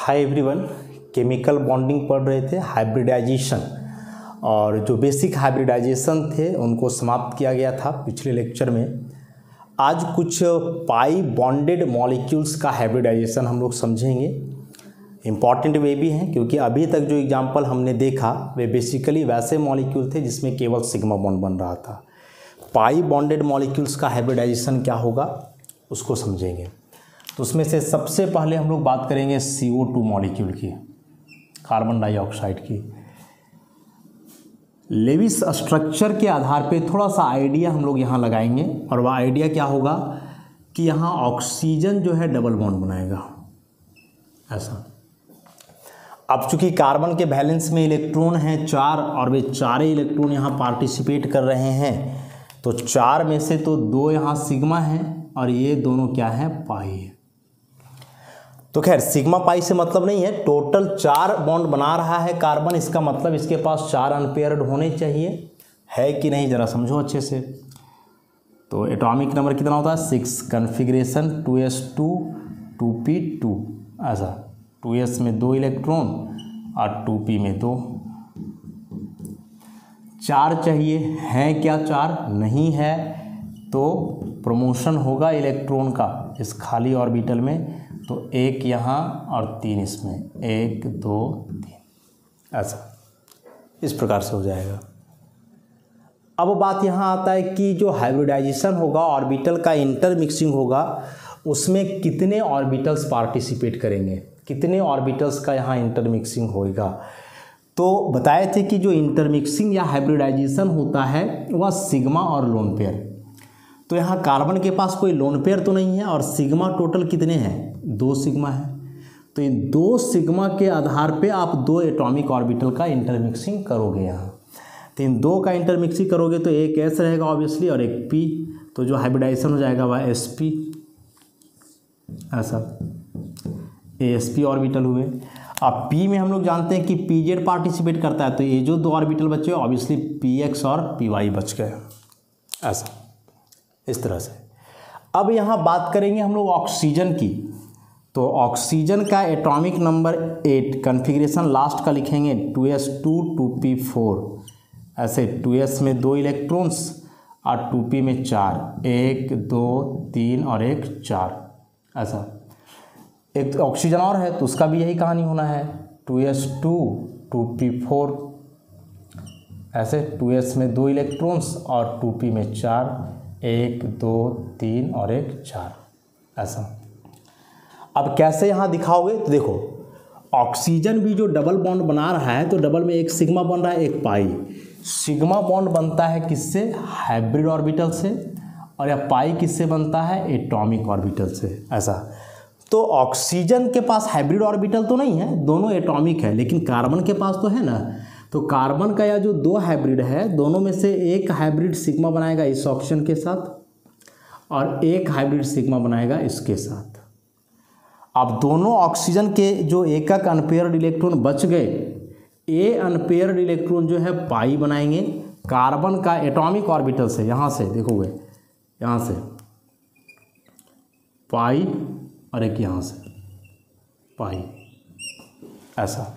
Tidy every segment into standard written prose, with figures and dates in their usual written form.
Hi everyone, chemical bonding पढ़ रहे थे, हाइब्रिडाइजेशन, और जो बेसिक हाइब्रिडाइजेशन थे उनको समाप्त किया गया था पिछले लेक्चर में। आज कुछ पाई बॉन्डेड मॉलिक्यूल्स का हाइब्रिडाइजेशन हम लोग समझेंगे। इम्पॉर्टेंट वे भी हैं क्योंकि अभी तक जो एग्जांपल हमने देखा वे बेसिकली वैसे मॉलिक्यूल थे जिसमें केवल सिग्मा बॉन्ड बन रहा था। पाई बॉन्डेड मॉलिक्यूल्स का हाइब्रिडाइजेशन क्या होगा उसको समझेंगे। तो उसमें से सबसे पहले हम लोग बात करेंगे CO2 मॉलिक्यूल की, कार्बन डाइऑक्साइड की। लेविस स्ट्रक्चर के आधार पे थोड़ा सा आइडिया हम लोग यहाँ लगाएंगे, और वह आइडिया क्या होगा कि यहाँ ऑक्सीजन जो है डबल बॉन्ड बनाएगा ऐसा। अब चूंकि कार्बन के बैलेंस में इलेक्ट्रॉन हैं 4 और वे चारे इलेक्ट्रॉन यहाँ पार्टिसिपेट कर रहे हैं, तो 4 में से तो 2 यहाँ सिग्मा हैं और ये दोनों क्या हैं, पाई है। तो खैर सिग्मा पाई से मतलब नहीं है, टोटल 4 बॉन्ड बना रहा है कार्बन, इसका मतलब इसके पास 4 अनपेयर्ड होने चाहिए, है कि नहीं जरा समझो अच्छे से। तो एटॉमिक नंबर कितना होता है 6, कन्फिग्रेशन 2s2 2p2 ऐसा, 2s में 2 इलेक्ट्रॉन और 2p में 2। 4 चाहिए, है क्या 4 नहीं है तो प्रमोशन होगा इलेक्ट्रॉन का इस खाली ऑर्बिटल में, तो 1 यहाँ और 3 इसमें, 1 2 3 ऐसा, इस प्रकार से हो जाएगा। अब बात यहाँ आता है कि जो हाइब्रिडाइजेशन होगा, ऑर्बिटल का इंटरमिक्सिंग होगा, उसमें कितने ऑर्बिटल्स पार्टिसिपेट करेंगे, कितने ऑर्बिटल्स का यहाँ इंटरमिक्सिंग होएगा। तो बताए थे कि जो इंटरमिक्सिंग या हाइब्रिडाइजेशन होता है वह सिग्मा और लोन पेयर। तो यहाँ कार्बन के पास कोई लोन पेयर तो नहीं है, और सिग्मा टोटल कितने हैं, 2 सिग्मा है। तो इन 2 सिग्मा के आधार पे आप 2 एटॉमिक ऑर्बिटल का इंटरमिक्सिंग करोगे यहाँ। तो इन 2 का इंटरमिक्सिंग करोगे तो एक S रहेगा ऑब्वियसली और एक P, तो जो हाइब्रिडाइजेशन हो जाएगा वह sp ऐसा, sp ऑर्बिटल हुए। अब P में हम लोग जानते हैं कि pz पार्टिसिपेट करता है, तो ये जो 2 ऑर्बिटल बचे ऑब्वियसली px और py बच गए ऐसा, इस तरह से। अब यहाँ बात करेंगे हम लोग ऑक्सीजन की। तो ऑक्सीजन का एटॉमिक नंबर 8, कन्फिग्रेशन लास्ट का लिखेंगे 2s2 2p4 ऐसे, 2s में 2 इलेक्ट्रॉन्स और 2p में 4, 1 2 3 और 1 4 ऐसा। एक ऑक्सीजन और है तो उसका भी यही कहानी होना है, 2s2 2p4 ऐसे, 2s में 2 इलेक्ट्रॉन्स और 2p में 4, 1 2 3 और 1 4 ऐसा। अब कैसे यहाँ दिखाओगे, तो देखो ऑक्सीजन भी जो डबल बॉन्ड बना रहा है तो डबल में एक सिग्मा बन रहा है, एक पाई। सिग्मा बॉन्ड बनता है किससे, हाइब्रिड ऑर्बिटल से, और यह पाई किससे बनता है, एटॉमिक ऑर्बिटल से ऐसा। तो ऑक्सीजन के पास हाइब्रिड ऑर्बिटल तो नहीं है, दोनों एटॉमिक है, लेकिन कार्बन के पास तो है ना। तो कार्बन का यह जो 2 हाइब्रिड है, दोनों में से एक हाइब्रिड सिग्मा बनाएगा इस ऑक्सीजन के साथ और एक हाइब्रिड सिग्मा बनाएगा इसके साथ। अब दोनों ऑक्सीजन के जो एक अनपेयर्ड इलेक्ट्रॉन बच गए, ये अनपेयर्ड इलेक्ट्रॉन जो है पाई बनाएंगे कार्बन का एटॉमिक ऑर्बिटल से। यहाँ से देखोगे, यहाँ से पाई और एक यहाँ से पाई ऐसा,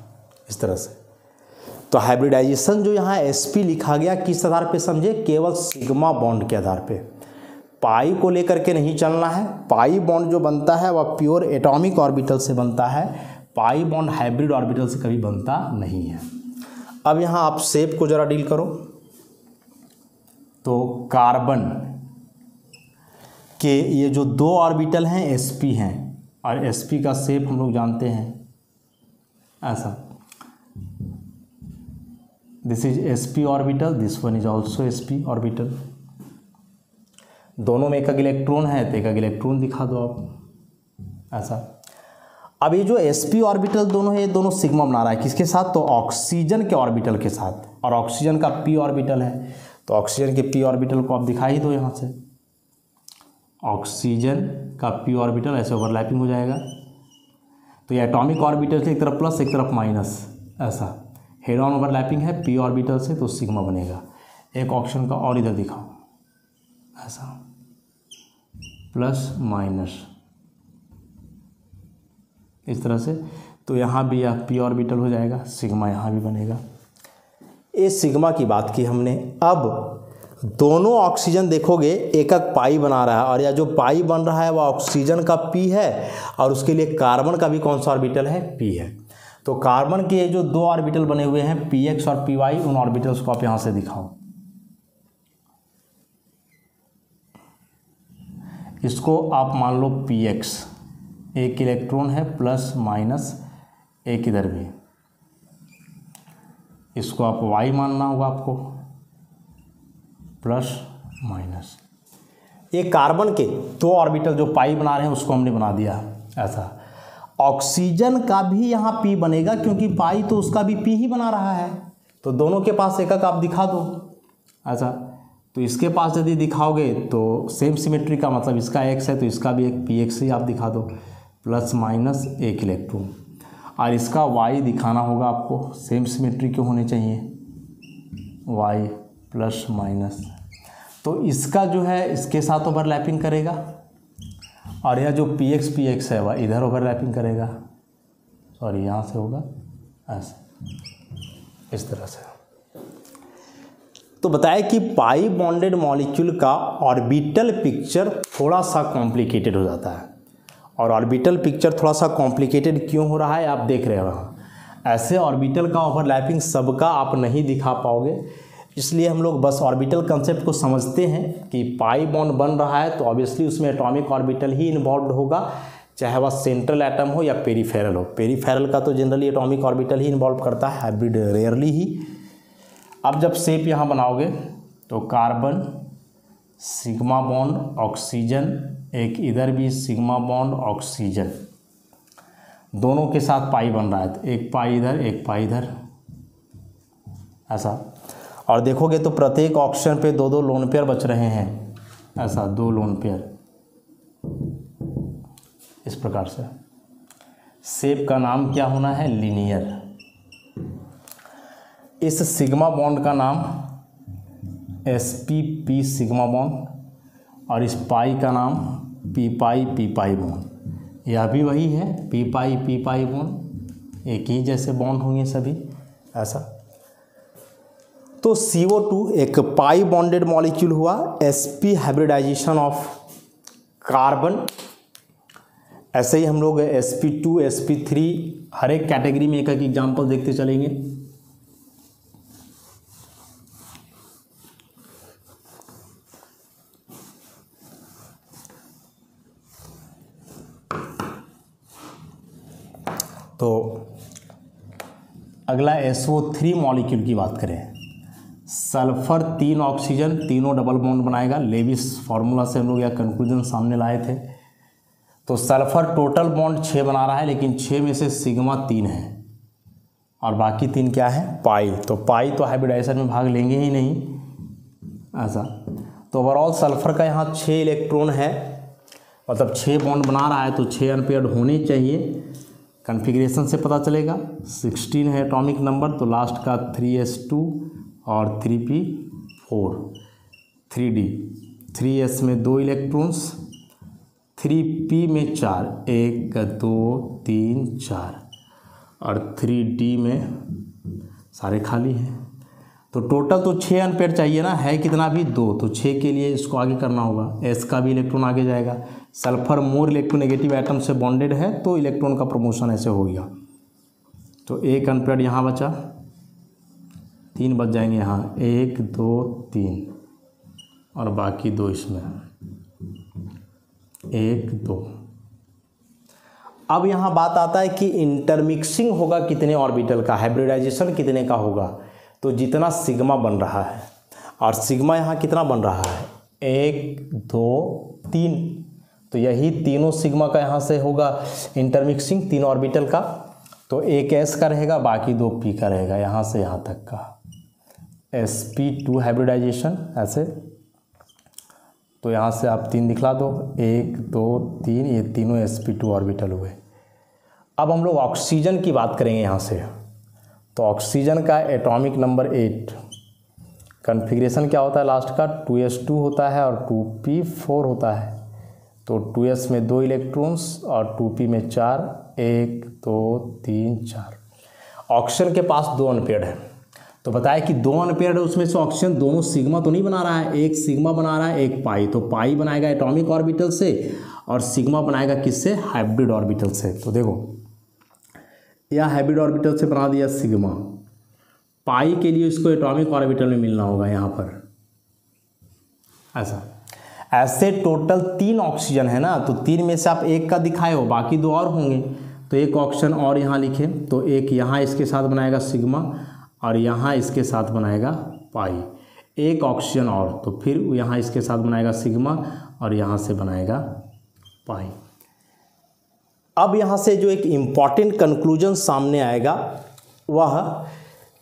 इस तरह से। तो हाइब्रिडाइजेशन जो यहाँ sp लिखा गया किस आधार पे समझे, केवल सिग्मा बॉन्ड के आधार पे, पाई को लेकर के नहीं चलना है। पाई बॉन्ड जो बनता है वह प्योर एटॉमिक ऑर्बिटल से बनता है, पाई बॉन्ड हाइब्रिड ऑर्बिटल से कभी बनता नहीं है। अब यहाँ आप शेप को जरा डील करो। तो कार्बन के ये जो 2 ऑर्बिटल हैं sp हैं, और sp का शेप हम लोग जानते हैं ऐसा, this is sp orbital, this one is also sp orbital. दोनों में एक इलेक्ट्रॉन है तो एक इलेक्ट्रॉन दिखा दो आप ऐसा। अब ये जो sp ऑर्बिटल दोनों है, ये दोनों सिग्मा बना रहा है किसके साथ, तो ऑक्सीजन के ऑर्बिटल के साथ, और ऑक्सीजन का p ऑर्बिटल है, तो ऑक्सीजन के p ऑर्बिटल को आप दिखा ही दो यहाँ से। ऑक्सीजन का p ऑर्बिटल ऐसे ओवरलैपिंग हो जाएगा, तो ये एटॉमिक ऑर्बिटल से एक तरफ प्लस एक तरफ माइनस ऐसा, हेड ऑन ओवरलैपिंग है p ऑर्बिटल से, तो सिग्मा बनेगा। एक ऑप्शन का और इधर दिखाओ ऐसा, प्लस माइनस, इस तरह से। तो यहाँ भी यह p ऑर्बिटल हो जाएगा, सिग्मा यहाँ भी बनेगा। ये सिग्मा की बात की हमने। अब दोनों ऑक्सीजन देखोगे एक एक पाई बना रहा है, और यह जो पाई बन रहा है वह ऑक्सीजन का p है, और उसके लिए कार्बन का भी कौन सा ऑर्बिटल है, p है। तो कार्बन के जो दो ऑर्बिटल बने हुए हैं px और py, उन ऑर्बिटल्स को आप यहाँ से दिखाओ। इसको आप मान लो px, एक इलेक्ट्रॉन है प्लस माइनस एक इधर भी, इसको आप y मानना होगा आपको, प्लस माइनस। ये कार्बन के दो ऑर्बिटल जो पाई बना रहे हैं उसको हमने बना दिया ऐसा। ऑक्सीजन का भी यहाँ p बनेगा, क्योंकि पाई तो उसका भी p ही बना रहा है, तो दोनों के पास एक एक आप दिखा दो ऐसा। तो इसके पास यदि दिखाओगे तो सेम सिमेट्री का मतलब इसका x है तो इसका भी एक px ही आप दिखा दो, प्लस माइनस एक इलेक्ट्रॉन, और इसका y दिखाना होगा आपको, सेम सिमेट्री के होने चाहिए, y प्लस माइनस। तो इसका जो है इसके साथ ओवरलैपिंग करेगा, और यह जो px है वह इधर ओवरलैपिंग करेगा, सॉरी यहाँ से होगा ऐसे, इस तरह से। तो बताया कि पाई बॉन्डेड मॉलिक्यूल का ऑर्बिटल पिक्चर थोड़ा सा कॉम्प्लिकेटेड हो जाता है, और ऑर्बिटल पिक्चर थोड़ा सा कॉम्प्लिकेटेड क्यों हो रहा है आप देख रहे हो। ऐसे ऑर्बिटल का ओवरलैपिंग सबका आप नहीं दिखा पाओगे, इसलिए हम लोग बस ऑर्बिटल कंसेप्ट को समझते हैं कि पाई बॉन्ड बन रहा है तो ऑब्वियसली उसमें एटॉमिक ऑर्बिटल ही इन्वॉल्व होगा, चाहे वह सेंट्रल एटम हो या पेरीफेरल हो। पेरीफेरल का तो जनरली एटॉमिक ऑर्बिटल ही इन्वॉल्व करता है, हाइब्रिड रेयरली ही। अब जब शेप यहाँ बनाओगे तो कार्बन सिग्मा बॉन्ड ऑक्सीजन, एक इधर भी सिग्मा बॉन्ड ऑक्सीजन, दोनों के साथ पाई बन रहा है, तो एक पाई इधर एक पाई इधर ऐसा। और देखोगे तो प्रत्येक ऑक्सीजन पे दो दो लोन पेयर बच रहे हैं ऐसा, दो लोन पेयर इस प्रकार से। शेप का नाम क्या होना है, लीनियर। इस सिग्मा बॉन्ड का नाम sp सिग्मा बॉन्ड, और इस पाई का नाम p पाई बॉन्ड। यह भी वही है p पाई बॉन्ड, एक ही जैसे बॉन्ड होंगे सभी ऐसा। तो CO2 एक पाई बॉन्डेड मॉलिक्यूल हुआ, sp हाइब्रिडाइजेशन ऑफ कार्बन। ऐसे ही हम लोग sp2 sp3 हर एक कैटेगरी में एक एक एग्जाम्पल देखते चलेंगे। तो अगला SO3 मॉलिक्यूल की बात करें, सल्फर 3 ऑक्सीजन, तीनों डबल बॉन्ड बनाएगा। लेविस फार्मूला से हम लोग यह कंक्लूजन सामने लाए थे। तो सल्फर टोटल बॉन्ड 6 बना रहा है, लेकिन 6 में से सिग्मा 3 है और बाकी 3 क्या है, पाई। तो पाई तो हाइब्रिडाइजेशन में भाग लेंगे ही नहीं ऐसा। तो ओवरऑल सल्फर का यहाँ 6 इलेक्ट्रॉन है, मतलब 6 बॉन्ड बना रहा है, तो 6 अनपेयर्ड होने चाहिए। कन्फिग्रेशन से पता चलेगा 16 है एटॉमिक नंबर, तो लास्ट का 3s2 और 3p4, 3d, 3s में 2 इलेक्ट्रॉन्स, 3p में 4, 1 2 3 4, और 3d में सारे खाली हैं। तो टोटल तो 6 अनपेयर चाहिए ना, है कितना भी 2, तो 6 के लिए इसको आगे करना होगा। s का भी इलेक्ट्रॉन आगे जाएगा। सल्फर मोर इलेक्ट्रोनेगेटिव एटम से बॉन्डेड है, तो इलेक्ट्रॉन का प्रमोशन ऐसे हो गया। तो 1 अनपेयर यहाँ बचा, 3 बच जाएंगे यहाँ, 1 2 3, और बाकी 2 इसमें, 1 2। अब यहाँ बात आता है कि इंटरमिक्सिंग होगा कितने ऑर्बिटल का, हाइब्रिडाइजेशन कितने का होगा। तो जितना सिग्मा बन रहा है, और सिग्मा यहाँ कितना बन रहा है, 1 2 3, तो यही तीनों सिग्मा का यहाँ से होगा इंटरमिक्सिंग 3 ऑर्बिटल का। तो एक s का रहेगा, बाकी 2 p का रहेगा, यहाँ से यहाँ तक का sp2 हाइब्रिडाइजेशन ऐसे। तो यहाँ से आप 3 दिखला दो, 1 2 3, ये तीनों sp2 ऑर्बिटल हुए। अब हम लोग ऑक्सीजन की बात करेंगे यहाँ से। तो ऑक्सीजन का एटॉमिक नंबर 8, कन्फिग्रेशन क्या होता है लास्ट का, 2s2 होता है और 2p4 होता है। तो 2s में 2 इलेक्ट्रॉन्स और 2p में 4, 1 2 3 4। ऑक्सीजन के पास 2 अनपेयर्ड है, तो बताया कि 2 अनपेयर्ड है, उसमें से ऑक्सीजन दोनों सिग्मा तो नहीं बना रहा है, एक सिग्मा बना रहा है एक पाई, तो पाई बनाएगा एटॉमिक ऑर्बिटल से और सिग्मा बनाएगा किससे, हाइब्रिड ऑर्बिटल से। तो देखो यह हाइब्रिड ऑर्बिटल से बना दिया सिग्मा, पाई के लिए इसको एटॉमिक ऑर्बिटल में मिलना होगा यहाँ पर, ऐसा। ऐसे टोटल 3 ऑक्सीजन है ना, तो 3 में से आप एक का दिखाए हो, बाकी 2 और होंगे, तो एक ऑक्सीजन और यहाँ लिखे, तो एक यहाँ इसके साथ बनाएगा सिग्मा और यहाँ इसके साथ बनाएगा पाई, एक ऑक्सीजन और, तो फिर यहाँ इसके साथ बनाएगा सिग्मा और यहाँ से बनाएगा पाई। अब यहाँ से जो एक इम्पॉर्टेंट कंक्लूजन सामने आएगा वह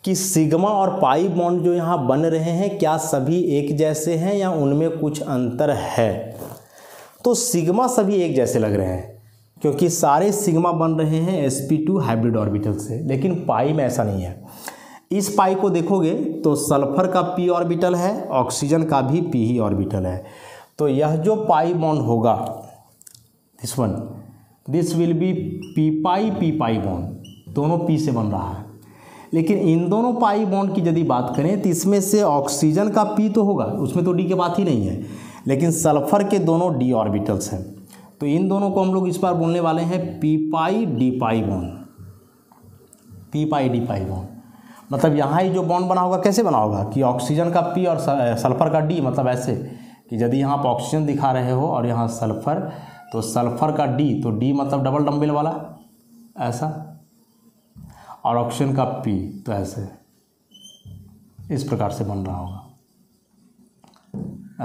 कि सिग्मा और पाई बॉन्ड जो यहाँ बन रहे हैं क्या सभी एक जैसे हैं या उनमें कुछ अंतर है। तो सिग्मा सभी एक जैसे लग रहे हैं क्योंकि सारे सिग्मा बन रहे हैं sp2 हाइब्रिड ऑर्बिटल से, लेकिन पाई में ऐसा नहीं है। इस पाई को देखोगे तो सल्फर का p ऑर्बिटल है, ऑक्सीजन का भी p ही ऑर्बिटल है, तो यह जो पाई बॉन्ड होगा this will be p pi bond, दोनों p से बन रहा है। लेकिन इन दोनों पाई बॉन्ड की यदि बात करें तो इसमें से ऑक्सीजन का p तो होगा, उसमें तो d की बात ही नहीं है, लेकिन सल्फर के दोनों d ऑर्बिटल्स हैं, तो इन दोनों को हम लोग इस बार बोलने वाले हैं p pi d pi bond, p pi d pi bond. मतलब यहाँ ही जो बॉन्ड बना होगा कैसे बना होगा कि ऑक्सीजन का p और सल्फर का d, मतलब ऐसे कि यदि यहाँ आप ऑक्सीजन दिखा रहे हो और यहाँ सल्फर, तो सल्फर का d, तो d मतलब डबल डम्बल वाला ऐसा, और ऑक्सीजन का p तो ऐसे, इस प्रकार से बन रहा होगा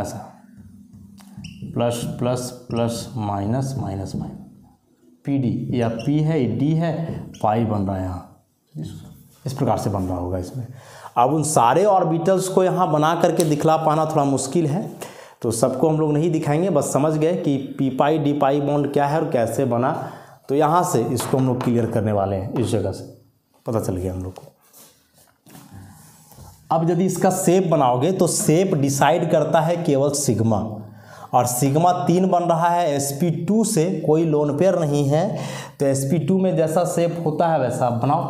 ऐसा, plus plus plus minus minus minus, PD या p है d है, पाई बन रहा है यहाँ, इस प्रकार से बन रहा होगा इसमें। अब उन सारे ऑर्बिटल्स को यहाँ बना करके दिखला पाना थोड़ा मुश्किल है, तो सबको हम लोग नहीं दिखाएंगे, बस समझ गए कि p pi d pi bond क्या है और कैसे बना, तो यहाँ से इसको हम लोग क्लियर करने वाले हैं, इस जगह से पता चल गया हम लोग को। अब यदि इसका शेप बनाओगे तो शेप डिसाइड करता है केवल सिग्मा, और सिग्मा 3 बन रहा है sp2 से, कोई लोन पेयर नहीं है, तो sp2 में जैसा शेप होता है वैसा आप बनाओ,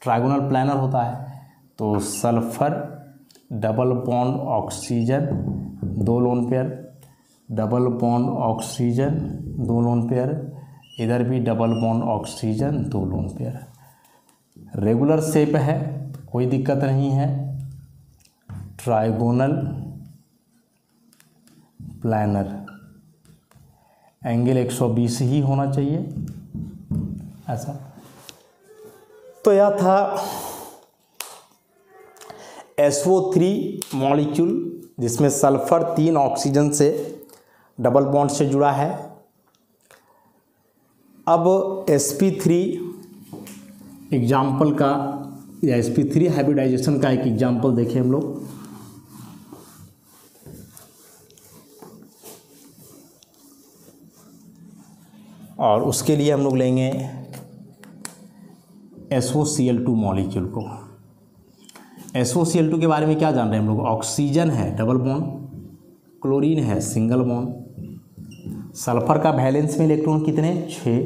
ट्रायगोनल प्लानर होता है। तो sulphur double bond oxygen 2 lone pair, double bond oxygen 2 lone pair, इधर भी double bond oxygen 2 lone pair. Regular shape है, कोई दिक्कत नहीं है, ट्रायगोनल प्लानर, एंगल 120 ही होना चाहिए ऐसा। तो यह था SO3 मॉलिक्यूल जिसमें सल्फर 3 ऑक्सीजन से डबल बॉन्ड से जुड़ा है। अब sp3 एग्जाम्पल का या sp3 हाइब्रिडाइजेशन का एक एग्जाम्पल देखें हम लोग। और उसके लिए हम लोग लेंगे SOCl2 मॉलिक्यूल को। SOCl2 के बारे में क्या जान रहे हैं हम लोग, ऑक्सीजन है डबल बॉन्ड, क्लोरीन है सिंगल बॉन्ड, सल्फर का वैलेंस में इलेक्ट्रॉन कितने 6,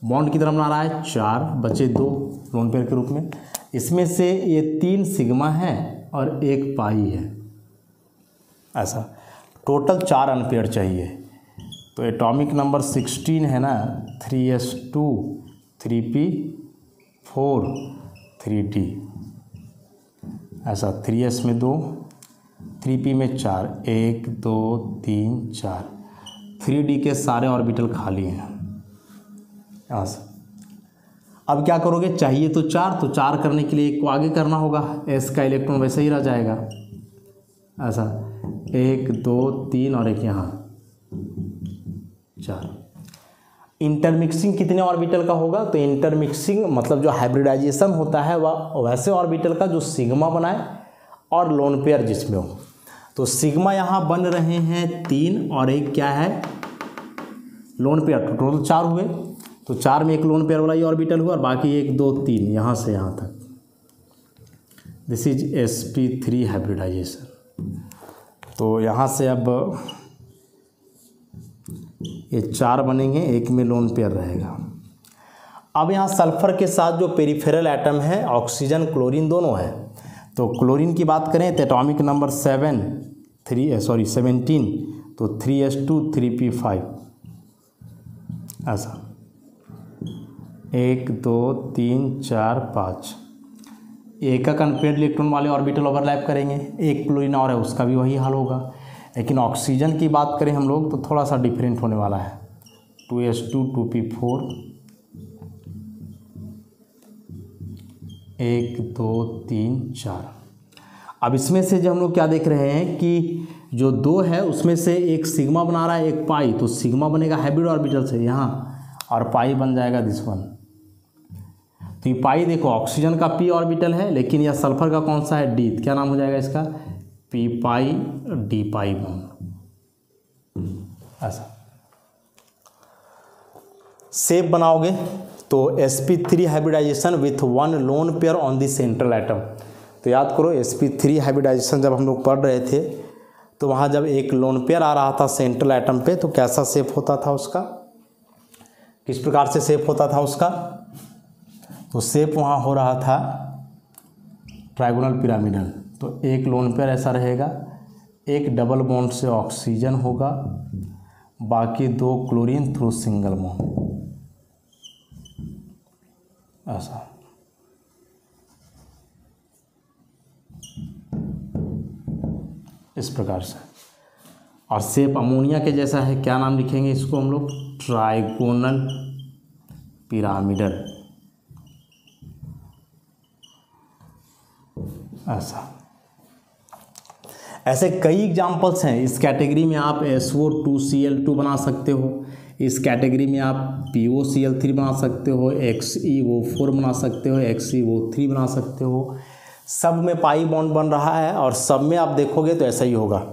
बॉन्ड की तरफ बना रहा है 4, बचे 2 लोन पेयर के रूप में। इसमें से ये 3 सिग्मा है और 1 पाई है ऐसा, टोटल 4 अनपेयर चाहिए। तो एटॉमिक नंबर 16 है ना, 3s2 3p4 3d ऐसा, 3s में 2, 3p में 4, 1 2 3 4, 3d के सारे ऑर्बिटल खाली हैं यहाँ से। अब क्या करोगे, चाहिए तो 4, तो 4 करने के लिए एक को आगे करना होगा, s का इलेक्ट्रॉन वैसे ही रह जाएगा ऐसा, 1 2 3 और एक यहाँ 4। इंटरमिक्सिंग कितने ऑर्बिटल का होगा, तो इंटरमिक्सिंग मतलब जो हाइब्रिडाइजेशन होता है वह वैसे ऑर्बिटल का जो सिग्मा बनाए और लोन पेयर जिसमें हो। तो सिग्मा यहाँ बन रहे हैं 3 और एक क्या है लोन पेयर, टोटल 4 हुए, तो 4 में एक लोन पेयर वाला ये ऑर्बिटल हुआ और बाकी 1 2 3 यहाँ से यहाँ तक। This is sp3 hybridization. तो यहाँ से अब ये 4 बनेंगे, एक में लोन पेयर रहेगा। अब यहाँ सल्फर के साथ जो पेरिफेरल एटम है ऑक्सीजन क्लोरीन दोनों है, तो क्लोरीन की बात करें तो एटॉमिक नंबर 17, तो 3s2 3p5 ऐसा 1 2 3 4 5 एक अनपेयर्ड इलेक्ट्रॉन वाले ऑर्बिटल ओवरलैप करेंगे, एक क्लोरीन और है उसका भी वही हाल होगा। लेकिन ऑक्सीजन की बात करें हम लोग तो थोड़ा सा डिफरेंट होने वाला है, 2s2 2p4 1 2 3 4। अब इसमें से जब हम लोग क्या देख रहे हैं कि जो 2 है उसमें से एक सिग्मा बना रहा है, एक पाई, तो सिग्मा बनेगा हाइब्रिड ऑर्बिटल से यहाँ और पाई बन जाएगा दिस वन। तो ये पाई देखो ऑक्सीजन का p ऑर्बिटल है, लेकिन यह सल्फर का कौन सा है d, क्या नाम हो जाएगा इसका p pi d pi bond ऐसा। शेप बनाओगे तो sp3 hybridization with 1 lone pair on the central atom. तो याद करो sp3 हाइब्रिडाइजेशन जब हम लोग पढ़ रहे थे तो वहाँ जब एक लोन पेयर आ रहा था सेंट्रल एटम पे तो कैसा शेप होता था उसका, किस प्रकार से शेप होता था उसका, तो शेप वहाँ हो रहा था ट्रायगोनल पिरामिडल। तो एक लोन पेयर ऐसा रहेगा, एक डबल बॉन्ड से ऑक्सीजन होगा, बाकी 2 क्लोरीन थ्रू सिंगल बॉन्ड ऐसा। इस प्रकार से, और शेप अमोनिया के जैसा है, क्या नाम लिखेंगे इसको हम लोग, ट्राइगोनल पिरामिडल ऐसा। ऐसे कई एग्जाम्पल्स हैं इस कैटेगरी में। आप SO2Cl2 बना सकते हो, इस कैटेगरी में आप POCl3 बना सकते हो, XeO4 बना सकते हो, XeO3 बना सकते हो। सब में पाई बॉन्ड बन रहा है और सब में आप देखोगे तो ऐसा ही होगा,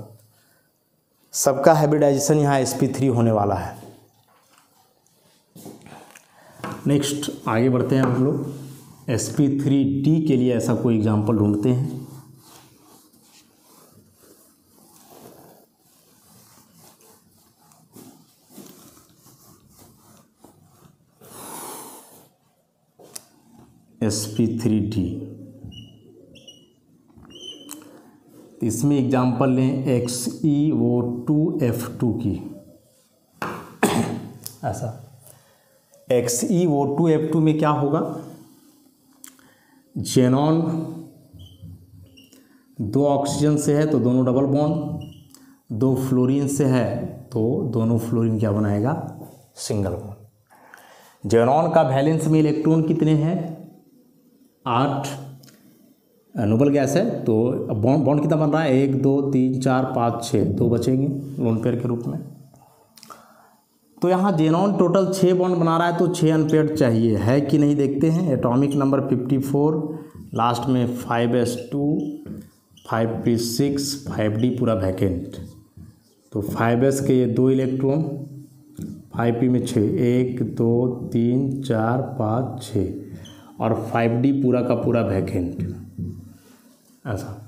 सबका हाइब्रिडाइजेशन यहाँ sp3 होने वाला है। नेक्स्ट आगे बढ़ते हैं हम लोग, sp3d के लिए ऐसा कोई एग्जाम्पल ढूंढते हैं। sp3d, इसमें एग्जाम्पल लें XeO2F2 की ऐसा। XeO2F2 में क्या होगा, जेनॉन 2 ऑक्सीजन से है तो दोनों डबल बॉन्ड, 2 फ्लोरीन से है तो दोनों फ्लोरीन क्या बनाएगा, सिंगल बॉन्ड। जेनॉन का वैलेंस में इलेक्ट्रॉन कितने हैं, 8 नोबल गैस है, तो बॉन्ड कितना बन रहा है, 1 2 3 4 5 6, 2 बचेंगे लोन पेयर के रूप में। तो यहाँ जेनॉन टोटल 6 बॉन्ड बना रहा है तो 6 अनपेयर्ड चाहिए, है कि नहीं देखते हैं। एटॉमिक नंबर 54, लास्ट में 5s2 5p6 5d पूरा वैकेंट। तो 5s के ये 2 इलेक्ट्रॉन, 5p में 6, 1 2 3 4 5 6 और 5d पूरा का पूरा वैकेंट ऐसा।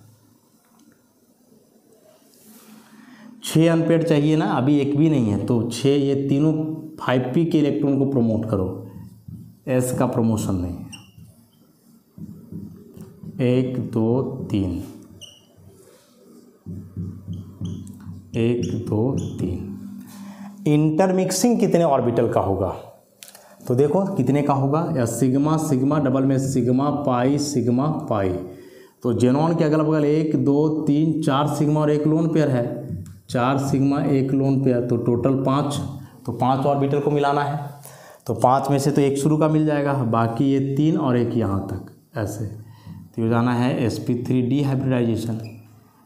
6 अनपेयर्ड चाहिए ना, अभी एक भी नहीं है, तो 6 ये तीनों 5p के इलेक्ट्रॉन को प्रमोट करो, s का प्रमोशन नहीं है। 1 2 3 1 2 3। इंटरमिक्सिंग कितने ऑर्बिटल का होगा, तो देखो कितने का होगा, या सिग्मा सिग्मा डबल में सिग्मा पाई। तो जेनॉन के अगल बगल 1 2 3 4 सिग्मा और 1 लोन पेयर है, 4 सिग्मा 1 लोन पेयर, तो टोटल 5। तो 5 ऑर्बिटल को मिलाना है, तो 5 में से तो 1 शुरू का मिल जाएगा, बाकी ये 3 और 1 यहाँ तक ऐसे। तो ये जाना है sp3d हाइब्रिडाइजेशन,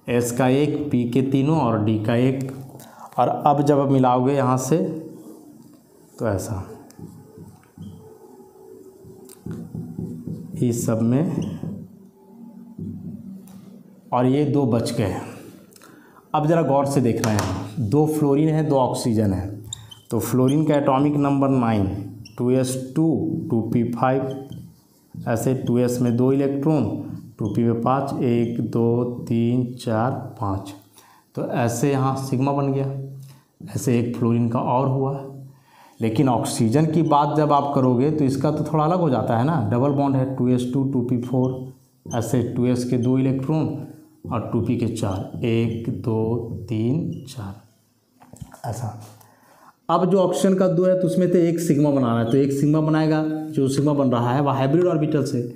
s का 1 p के तीनों और d का 1। और अब जब मिलाओगे यहाँ से तो ऐसा, इस सब में, और ये 2 बच गए। अब ज़रा गौर से देखना है, 2 फ्लोरीन है 2 ऑक्सीजन है, तो फ्लोरीन का एटॉमिक नंबर 9, 2s2 2p5 ऐसे, 2s में 2 इलेक्ट्रॉन, 2p में 5, 1 2 3 4 5, तो ऐसे यहाँ सिग्मा बन गया। ऐसे एक फ्लोरीन का और हुआ, लेकिन ऑक्सीजन की बात जब आप करोगे तो इसका तो थोड़ा अलग हो जाता है ना, डबल बॉन्ड है 2s2 2p4, ऐसे 2s के 2 इलेक्ट्रॉन और 2p के 4, 1 2 3 4 ऐसा। अब जो ऑक्सीजन का 2 है तो उसमें तो एक सिग्मा बनाना है, तो एक सिग्मा बनाएगा, जो सिग्मा बन रहा है वह हाइब्रिड ऑर्बिटल से,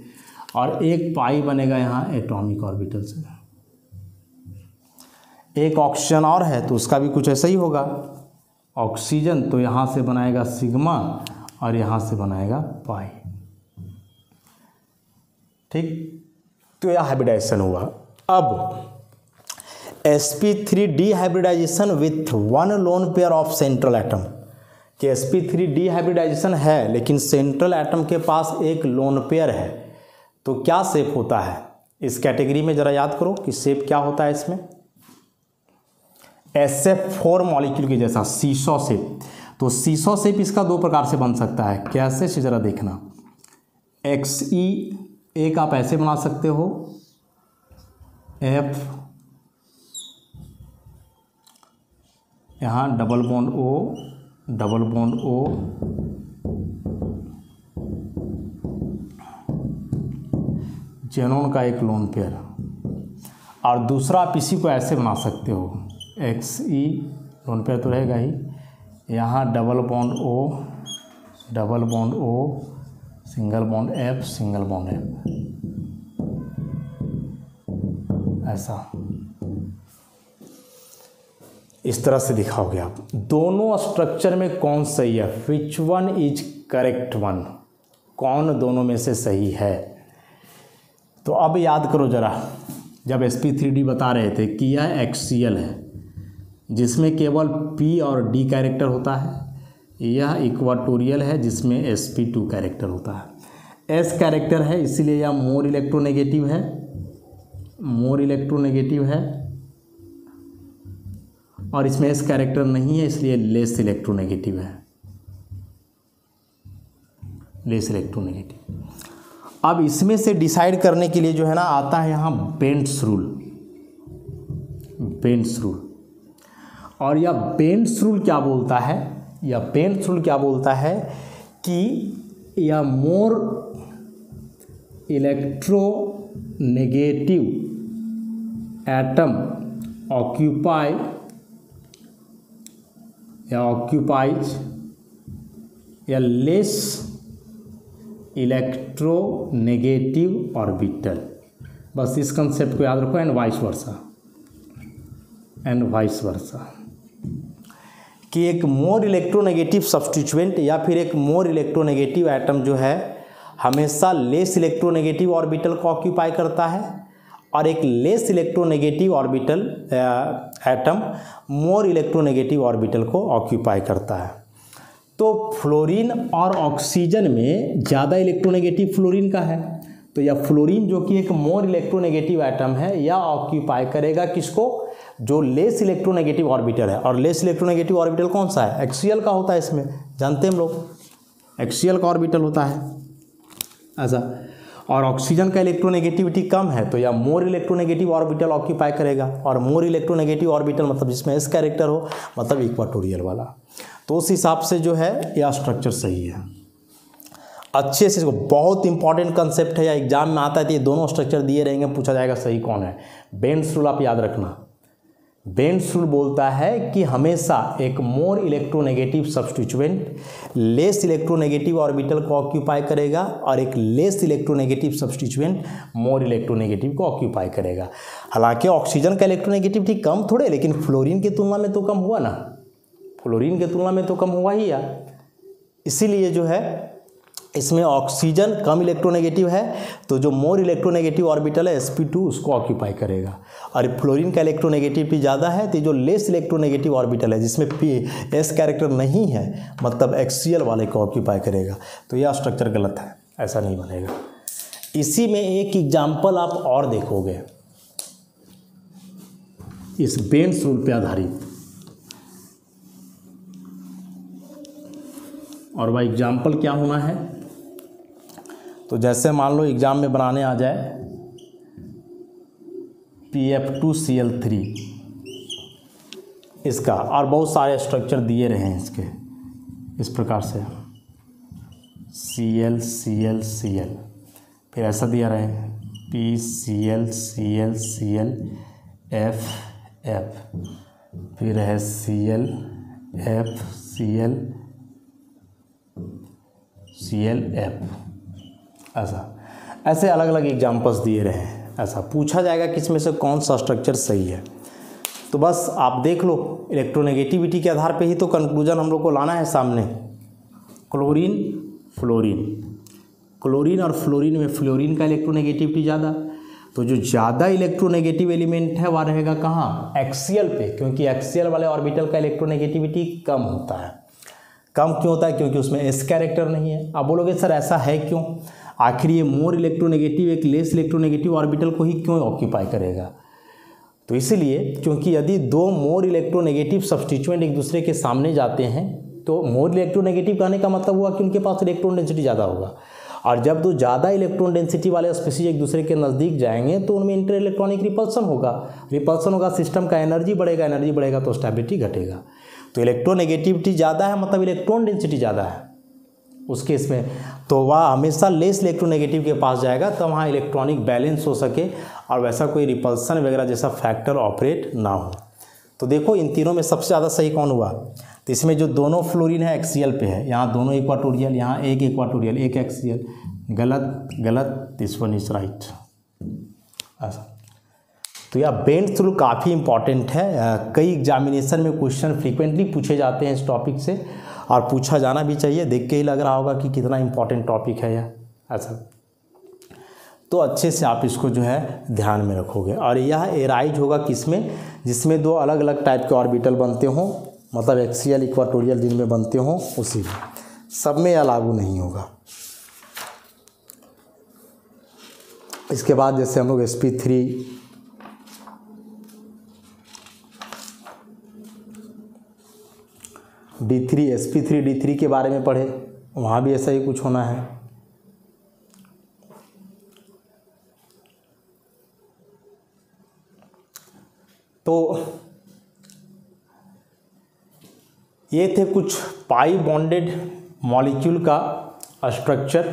और एक पाई बनेगा यहाँ एटॉमिक ऑर्बिटल से। एक ऑक्सीजन और है तो उसका भी कुछ ऐसा ही होगा, ऑक्सीजन तो यहाँ से बनाएगा सिग्मा और यहाँ से बनाएगा पाई, ठीक। तो यह हाइब्रिडाइजेशन हुआ। अब sp3 dehybridisation with 1 lone pair of central atom, कि sp3 डिहाइब्रिडाइजेशन है लेकिन सेंट्रल एटम के पास एक लोन पेयर है, तो क्या शेप होता है इस कैटेगरी में, जरा याद करो कि शेप क्या होता है इसमें। SF4 मॉलिक्यूल की जैसा सीसॉ शेप, तो सीसॉ शेप इसका 2 प्रकार से बन सकता है, कैसे से जरा देखना। XE एक आप ऐसे बना सकते हो, F यहाँ डबल बॉन्ड O, जेनोन का एक लोन पेयर, और दूसरा आप इसी को ऐसे बना सकते हो, XE लोन पेयर तो रहेगा ही, यहाँ double bond O, single bond F, single bond F, ऐसा इस तरह से दिखाओगे आप। दोनों स्ट्रक्चर में कौन सही है, which one is correct one, कौन दोनों में से सही है। तो अब याद करो जरा, जब sp3d बता रहे थे कि यह एक्सियल है जिसमें केवल p और d कैरेक्टर होता है, यह इक्वाटोरियल है जिसमें sp2 कैरेक्टर होता है। s कैरेक्टर है इसीलिए यह मोर इलेक्ट्रोनेगेटिव है, और इसमें s कैरेक्टर नहीं है इसलिए लेस इलेक्ट्रोनेगेटिव है, लेस इलेक्ट्रोनेगेटिव। अब इसमें से डिसाइड करने के लिए जो है ना आता है यहाँ बेंट्स रूल, और यह बेंट्स रूल क्या बोलता है, कि यह मोर इलेक्ट्रोनेगेटिव एटम ऑक्यूपाइज या लेस इलेक्ट्रोनेगेटिव ऑर्बिटल, बस इस कंसेप्ट को याद रखो, एंड वाइस वर्सा, कि एक मोर इलेक्ट्रोनेगेटिव सब्स्टिट्यूएंट या फिर एक मोर इलेक्ट्रोनेगेटिव एटम जो है हमेशा लेस इलेक्ट्रोनेगेटिव ऑर्बिटल को ऑक्यूपाई करता है, और एक less electronegative orbital atom more electronegative orbital को ऑक्यूपाई करता है। तो फ्लोरीन और ऑक्सीजन में ज़्यादा इलेक्ट्रोनेगेटिव फ्लोरीन का है, तो यह फ्लोरीन जो कि एक मोर इलेक्ट्रोनेगेटिव एटम है यह ऑक्यूपाई करेगा किसको, जो लेस इलेक्ट्रोनेगेटिव ऑर्बिटल है। और लेस इलेक्ट्रोनेगेटिव ऑर्बिटल कौन सा है, एक्सियल का होता है, इसमें जानते हैं हम लोग एक्सियल का ऑर्बिटल होता है ऐसा। और ऑक्सीजन का इलेक्ट्रोनेगेटिविटी कम है तो यह मोर इलेक्ट्रोनेगेटिव ऑर्बिटल ऑक्यूपाई करेगा, और मोर इलेक्ट्रोनेगेटिव ऑर्बिटल मतलब जिसमें एस कैरेक्टर हो, मतलब इक्वाटोरियल वाला। तो उस हिसाब से जो है यह स्ट्रक्चर सही है। अच्छे से इसको, बहुत इंपॉर्टेंट कंसेप्ट है, या एग्जाम में आता है तो ये दोनों स्ट्रक्चर दिए रहेंगे, पूछा जाएगा सही कौन है। बेंट्स रूल आप याद रखना, बेंट्स रूल बोलता है कि हमेशा एक more electronegative substituent less electronegative orbital को ऑक्यूपाई करेगा, और एक less electronegative substituent more electronegative को ऑक्यूपाई करेगा। हालांकि ऑक्सीजन का इलेक्ट्रोनेगेटिविटी कम थोड़े, लेकिन फ्लोरीन की तुलना में तो कम हुआ ना, फ्लोरीन की तुलना में तो कम हुआ ही यार। इसीलिए जो है इसमें ऑक्सीजन कम इलेक्ट्रोनेगेटिव है तो जो मोर इलेक्ट्रोनेगेटिव ऑर्बिटल है sp2 उसको ऑक्यूपाई करेगा, और फ्लोरीन का इलेक्ट्रोनेगेटिविटी ज़्यादा है तो जो लेस इलेक्ट्रोनेगेटिव ऑर्बिटल है जिसमें s कैरेक्टर नहीं है, मतलब एक्सियल वाले को ऑक्यूपाई करेगा। तो यह स्ट्रक्चर गलत है, ऐसा नहीं बनेगा। इसी में एक एग्जाम्पल आप और देखोगे इस बेंट्स रूल पे आधारित, और वह एग्जाम्पल क्या होना है, तो जैसे मान लो एग्जाम में बनाने आ जाए PF2Cl3 इसका, और बहुत सारे स्ट्रक्चर दिए रहे हैं इसके, इस प्रकार से Cl Cl Cl, फिर ऐसा दिया रहे PCl Cl Cl F F, फिर है Cl F Cl Cl F, ऐसे अलग अलग एग्जाम्पल्स दिए रहे हैं। ऐसा पूछा जाएगा कि इसमें से कौन सा स्ट्रक्चर सही है। तो बस आप देख लो, इलेक्ट्रोनेगेटिविटी के आधार पे ही तो कंक्लूजन हम लोग को लाना है सामने। क्लोरीन फ्लोरीन, क्लोरीन और फ्लोरीन में फ्लोरीन का इलेक्ट्रोनेगेटिविटी ज़्यादा, तो जो ज़्यादा इलेक्ट्रोनेगेटिव एलिमेंट है वह रहेगा कहाँ, एक्सियल पे, क्योंकि एक्सियल वाले ऑर्बिटल का इलेक्ट्रोनेगेटिविटी कम होता है। कम क्यों होता है, क्योंकि उसमें एस कैरेक्टर नहीं है। आप बोलोगे सर ऐसा है क्यों, आखिर ये मोर इलेक्ट्रोनेगेटिव एक लेस इलेक्ट्रोनेगेटिव ऑर्बिटल को ही क्यों ऑक्यूपाई करेगा, तो इसलिए क्योंकि यदि दो मोर इलेक्ट्रोनेगेटिव सब्स्टिट्यूएंट एक दूसरे के सामने जाते हैं तो मोर इलेक्ट्रोनेगेटिव कहने का मतलब हुआ कि उनके पास इलेक्ट्रॉन डेंसिटी ज़्यादा होगा, और जब दो ज़्यादा इलेक्ट्रॉन डेंसिटी वाले स्पीशीज एक दूसरे के नज़दीक जाएंगे तो उनमें इंटर इलेक्ट्रॉनिक रिपल्सन होगा, सिस्टम का एनर्जी बढ़ेगा तो स्टेबिलिटी घटेगा। तो इलेक्ट्रोनेगेटिविटी ज़्यादा है मतलब इलेक्ट्रॉन डेंसिटी ज़्यादा है उस केस में, तो वह हमेशा लेस इलेक्ट्रोनेगेटिव के पास जाएगा, तब वहाँ इलेक्ट्रॉनिक बैलेंस हो सके और वैसा कोई रिपल्सन वगैरह जैसा फैक्टर ऑपरेट ना हो। तो देखो इन तीनों में सबसे ज़्यादा सही कौन हुआ, तो इसमें जो दोनों फ्लोरीन है एक्सियल पे है, यहाँ दोनों इक्वाटोरियल, यहाँ एक इक्वाटोरियल एक एक्सियल, गलत, दिस वन इज राइट। ऐसा तो यह बेंड थ्रू काफ़ी इंपॉर्टेंट है, कई एग्जामिनेशन में क्वेश्चन फ्रीक्वेंटली पूछे जाते हैं इस टॉपिक से, और पूछा जाना भी चाहिए, देख के ही लग रहा होगा कि कितना इंपॉर्टेंट टॉपिक है यह। ऐसा तो अच्छे से आप इसको जो है ध्यान में रखोगे। और यह एराइज होगा किसमें, जिसमें दो अलग अलग टाइप के ऑर्बिटल बनते हों, मतलब एक्सियल इक्वाटोरियल जिनमें बनते हों, उसी में, सब में यह लागू नहीं होगा। इसके बाद जैसे हम लोग sp3 D3 sp3 D3 के बारे में पढ़े, वहाँ भी ऐसा ही कुछ होना है। तो ये थे कुछ पाई बॉन्डेड मॉलिक्यूल का स्ट्रक्चर,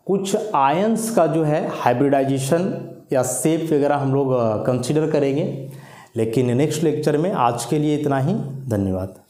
कुछ आयंस का जो है हाइब्रिडाइजेशन या शेप वगैरह हम लोग कंसीडर करेंगे, लेकिन नेक्स्ट लेक्चर में। आज के लिए इतना ही, धन्यवाद।